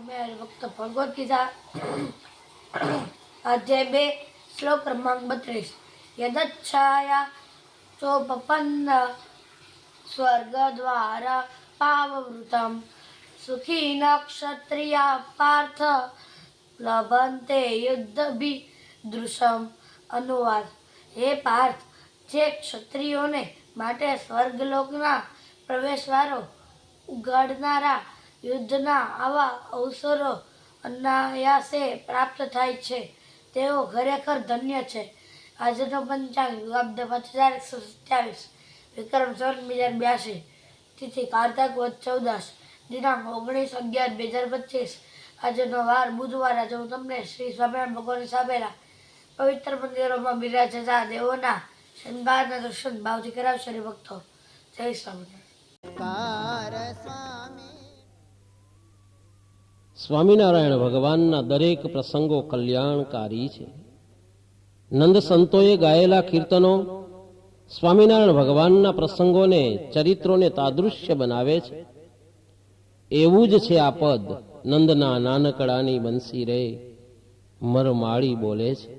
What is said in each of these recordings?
मैं भक्त भगवत गीता अध्याय 2 श्लोक क्रमांक 32 यदच्छाया चोपपन्न स्वर्गद्वार पाववृतम सुखीन क्षत्रिया पार्थ लभन्ते युद्धभिदृशम। अनुवाद। हे पार्थ, જે ક્ષત્રિયોને માટે સ્વર્ગલોકના પ્રવેશદ્વારો ઉગાડનારા યુદ્ધના આવા અવસરો અનાયાસે પ્રાપ્ત થાય છે તેઓ ખરેખર ધન્ય છે। આજનો પંચાંગ યુગાબ્દ 5127 વિક્રમ સંવત 2082 તિથિ કારતક વદ 14 દિનાંક 19/11/2025 આજનો વાર બુધવાર। આજે હું તમને શ્રી સ્વામિનારાયણ ભગવાનની સામેના પવિત્ર મંદિરોમાં બિરાજતા દેવોના શણગારના દર્શન ભાવથી કરાવશે ભક્તો। જય સ્વામિનારાયણ। સ્વામિનારાયણ ભગવાનના દરેક પ્રસંગો કલ્યાણકારી છે। નંદ સંતોએ ગાયેલા કીર્તનો સ્વામિનારાયણ ભગવાનના પ્રસંગોને ચરિત્રોને તાદૃશ્ય બનાવે છે। એવું જ છે આ પદ, નંદના નાનકડાની બંસી રે મરમાળી બોલે છે।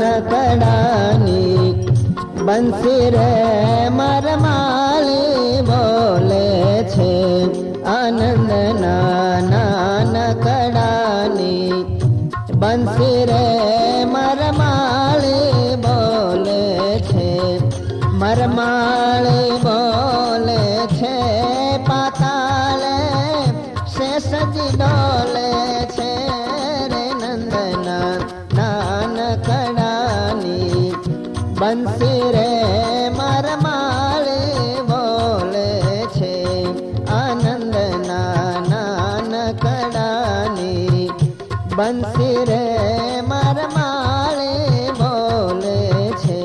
નાનકડાની બંસી રે મરમાળી બોલે છે। આનંદના નાનકડાની બંસી રે મરમાળી બોલે છે। મરમાળી બોલે છે પાતાળે શેષજી ડોલે છે રે નંદના નાનકડાની બંસી રે મરમાળી બોલે છે। આનંદના નાનકડાની બંસી રે મરમાળી બોલે છે।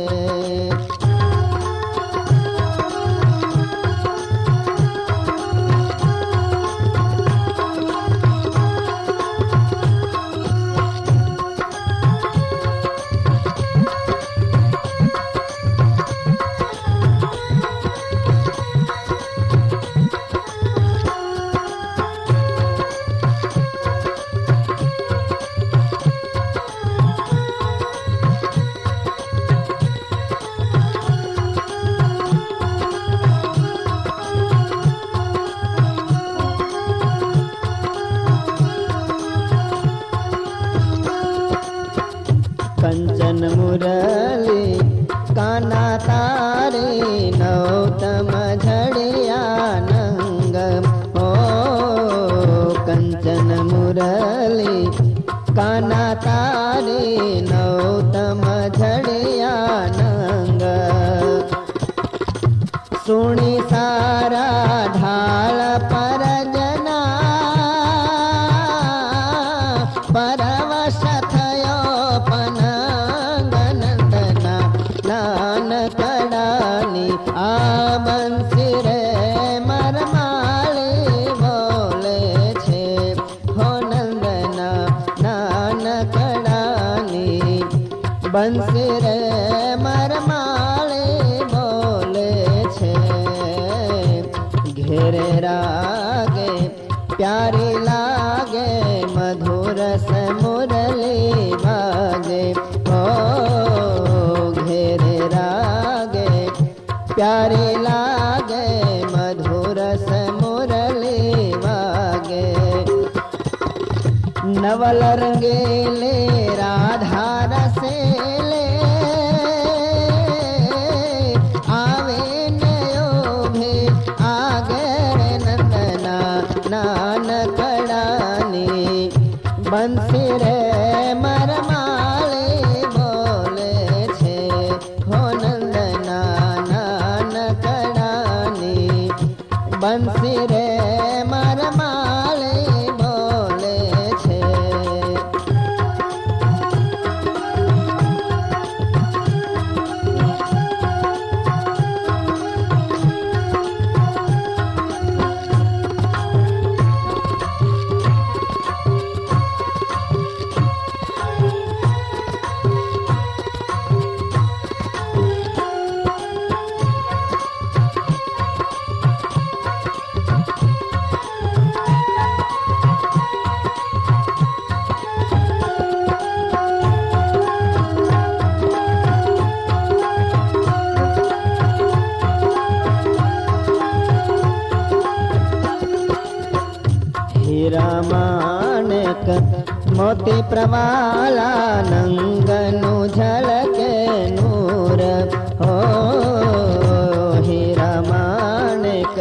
કંચન મુરલી કાના તારી નૌતમ ઝડિયા નંગ ઓ કંચન મુરલી કાના તારી નૌતમ ઝડિયા નંગ સુણી સારા ઢાળ પરજના પરવશ થયો નાનકડાની આ બંસી રે મરમાળી બોલે છે। હો નંદના નાનકડાની બંસી રે મરમાળી બોલે છે। ઘેરે રાગે પ્યારી લાગે મધુર મુરલી વાગે હો ઘેરે રાગે પ્યારી લાગે મધુર મુરલી વાગે। નવલ રંગેલે રાધા રસેલે આવે નયો ભે આગે નંદના નાન કડાની બંસી રે મરમાળી બોલે છે હો નંદના નાનકડાની બંસી રે મરમાળી બોલે છે. હીરા માણેક મોતી પ્રવાલા નંગનું ઝલકે નૂર હો હીરા માણેક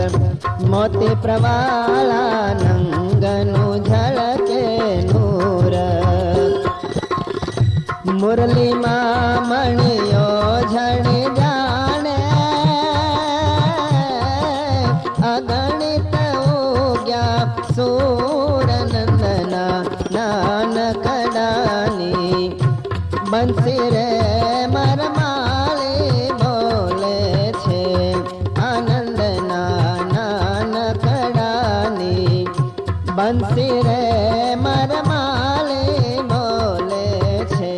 મોતી પ્રવાલા નંગનું ઝલકે નૂર મુરલીમાં મણિયો ઝણી જાણે અગણિત ઉગ્યા સૂરનંદના નાનકડાની બંસી રે મરમાળી બોલે છે આનંદના નાનકડાની બંસી રે મરમાળી બોલે છે.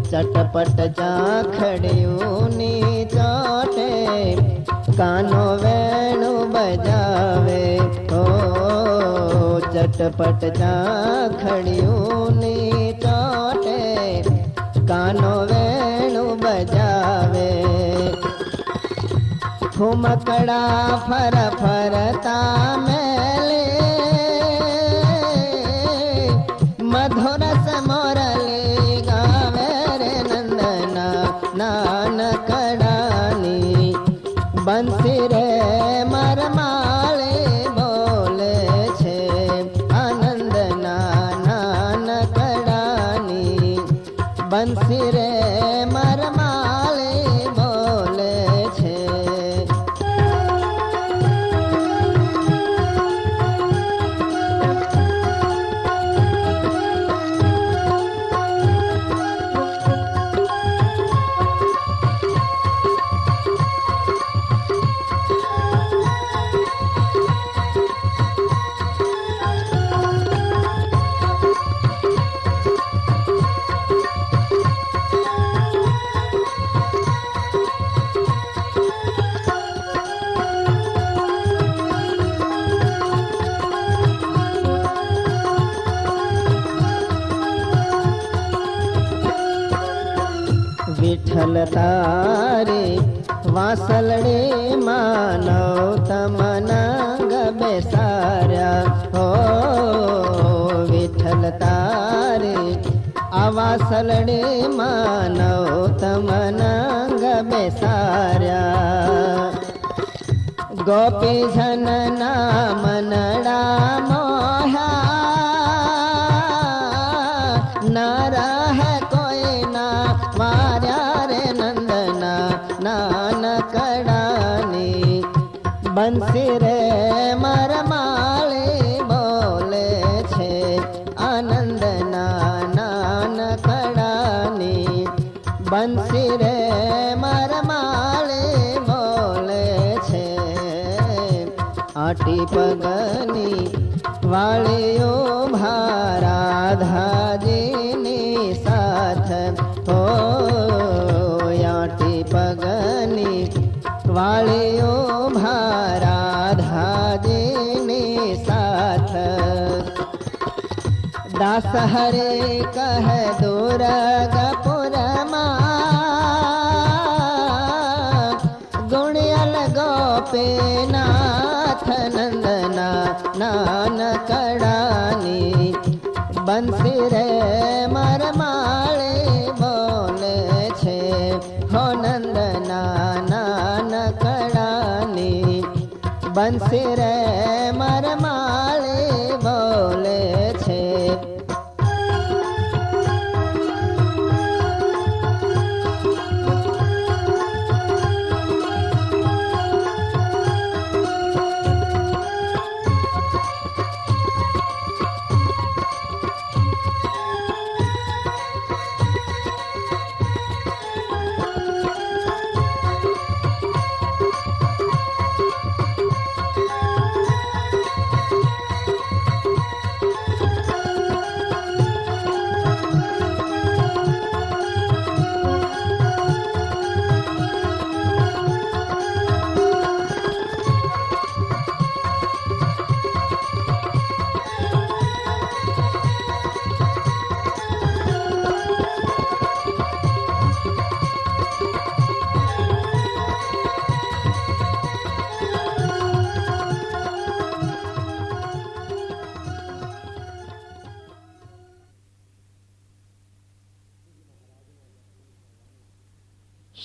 ચટપટ ચાખડીઓની ચોટે કાનો વેણું બજાવે હો ચટપટ ચાખડીઓની ચોટે કાનો વેણું બજાવે. ઠુમકડા ફર ફરતા મેલે મધુરસ મોરલી ગાવે રે નંદના નાનકડાની બંસી રે મરમાળી બોલે છે આનંદના નાનકડાની બંસી રે મરમાળી બોલે છે. વિઠ્ઠલ તારી વાસલડી માનવ તમનંગ બેસાર્યા હો વિઠ્ઠલ તારી આ વાસલડી માનવ તમનંગ બેસાર્યા. ગોપી જનના મનડા મોહ્યા ના રહે કોઈના માર્યા રે નંદના નાનકડાની બંસી રે મરમાળી બોલે છે આનંદના નાનકડાની બંસી રે મરમાળી બોલે છે. આટી પગની વાળીઓ રાધાજીની સાથ હો આટી પગની વાળીઓ રાધાજીની સાથ. દાસ હરે કહે દુર્ગપુરમાં ગુણિયલ ગોપીનાથ નંદના નાનકડાની બંસી રે મરમાળી બોલે છે હો નંદના નાનકડાની બંસી રે મરમાળી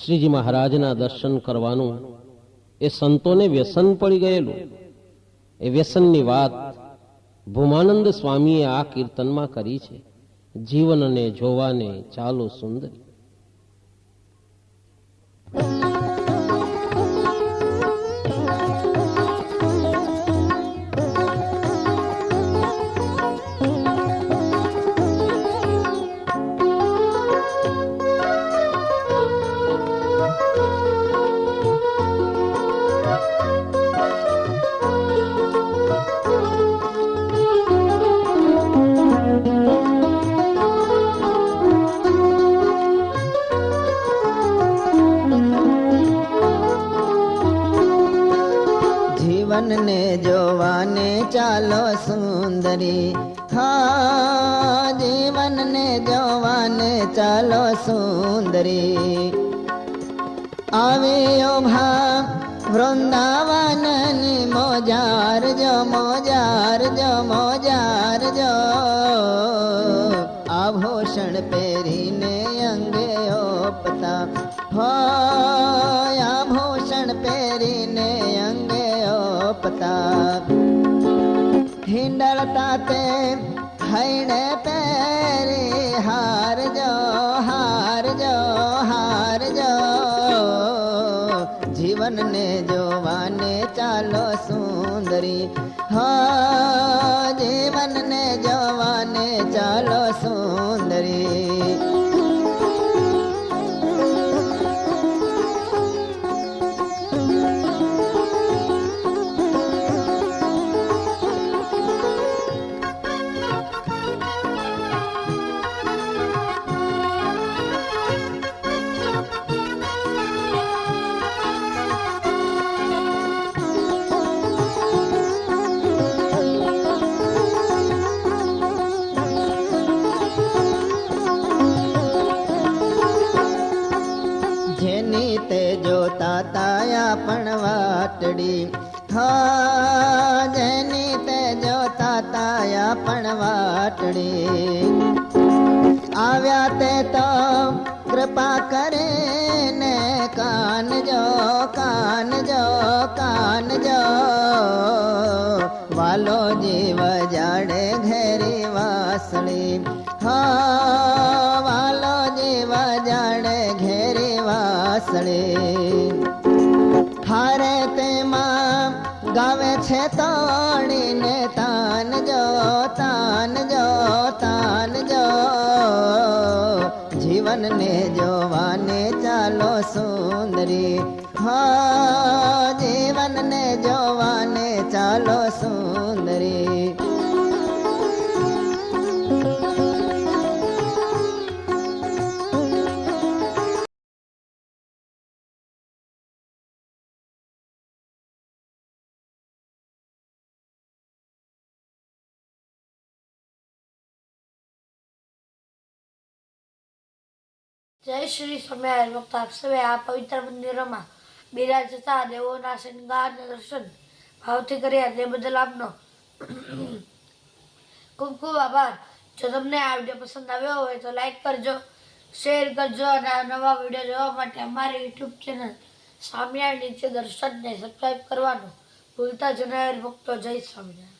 શ્રીજી મહારાજના દર્શન કરવાનું એ સંતોને વ્યસન પડી ગયેલું. એ વ્યસનની વાત ભૂમાનંદ સ્વામીએ આ કીર્તનમાં કરી છે. જીવનને જોવાને ચાલો સુંદરી. જીવનને જોવાને ચાલો સુંદરી, હા જીવનને જોવાને ચાલો સુંદરી. આવ્યો ભા વૃંદાવનની મોજાર જો, મોજાર જો, મોજાર જો. આભૂષણ પહેરીને અંગે ઓપતા હોય, આભૂષણ પહેરીને અંગે ઓપતા. હિંડળતા તે હૈણે પહેરી હાર જો, હાર જો, હાર જો. જીવનને જોવાને ચાલો સુંદરી, હા જીવનને જોવાને ચાલો સુંદરી. જેની તે જોતા તાયા પણ વાટડી, હા જેની તે જોતા તાયા પણ વાટડી. આવ્યા તે તો કૃપા કરીને કાન જો, કાન જો, કાન જો. વાલો જીવ જાડે ઘેરી વાસળી, હા વાલો જીવ જાડે ઘેરી વાસળી. હારે તેમાં ગાવે છે તોડીને તાન જો, તાન જો, તાન જો. જીવનને જોવાને ચાલો સુંદરી, હા જીવનને જોવાને ચાલો સુંદરી. જય શ્રી સ્વામિનારાયણ ભક્તો, આપ સૌએ આ પવિત્ર મંદિરોમાં બિરાજતા દેવોના શૃંગાર દર્શન ભાવથી કર્યા તે બદલ આપનો ખૂબ ખૂબ આભાર. જો તમને આ વિડીયો પસંદ આવ્યો હોય તો લાઈક કરજો, શેર કરજો અને આ નવા વિડીયો જોવા માટે અમારી યુટ્યુબ ચેનલ સ્વામિનારાયણ નિત્ય દર્શનને સબસ્ક્રાઈબ કરવાનું ભૂલતા જ નહીં ભક્તો. જય સ્વામિનારાયણ.